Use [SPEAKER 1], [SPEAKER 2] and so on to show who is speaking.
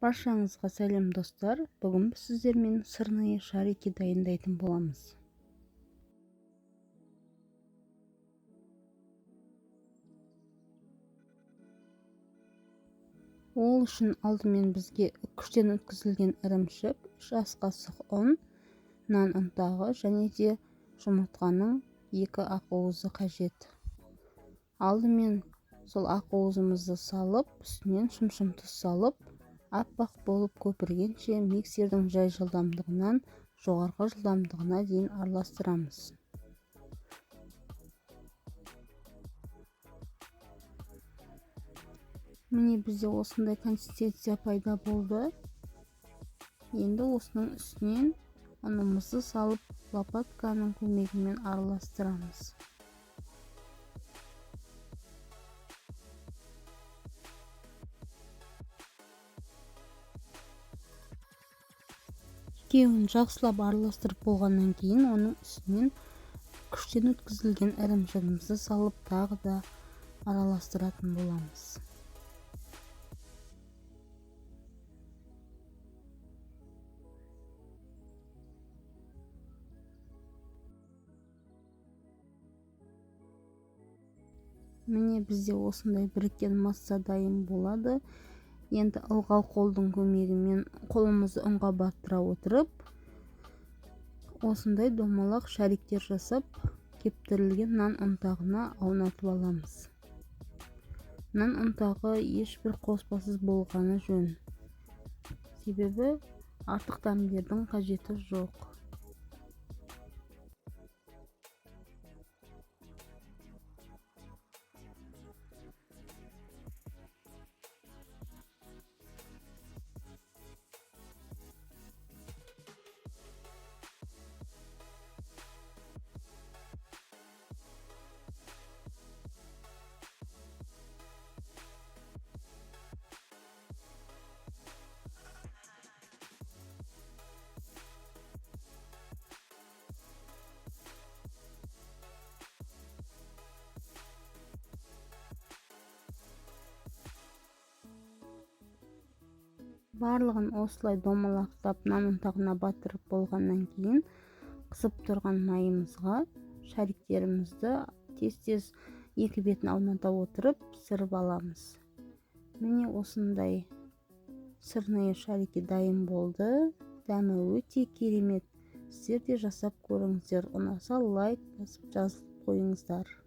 [SPEAKER 1] Баршаңызға сәлем достар. Бүгін біз сіздермен сырнайы шарики дайындайтын боламыз. Ол үшін алдымен бізге үккіштен өткізілген ірімшік, 3 ас қасық ұн, нан ұнтағы және де жұмыртқаның 2 ақуызы қажет. Алдымен сол ақуызымызды салып, үстінен шым тұз салып, аппақ болып көпіргенше миксердің жай жылдамдығынан жоғарғы жылдамдығына дейін араластырамыз. Міне бізде осындай консистенция пайда болды. Енді осының үстінен ұнымызды салып, лопатканың көмегімен араластырамыз. Екеуін жақсылап араластырып болғаннан кейін оның үстінен күштен өткізілген ірімшігімізді салып тағы да араластыратын боламыз. Міне бізде осындай біріккен масса дайын болады. Енді ылғал қолдың көмегімен қолымызды ұнға баттыра отырып, осындай домалақ шариктер жасап, кептірілген нан ұнтағына аунатып аламыз. Нан ұнтағы ешбір қоспасыз болғаны жөн. Себебі артық дәмдердің қажеті жоқ. Барлығын осылай домалақтап нан ұнтағына батырып болғаннан кейін қысып тұрған майымызға шариктерімізді тез екі бетін ауната отырып сырып аламыз. Міне осындай сырнайы шарики дайын болды. Дәмі өте керемет. Сіздер де жасап көріңіздер. Ұнаса лайк басып жазып қойыңыздар.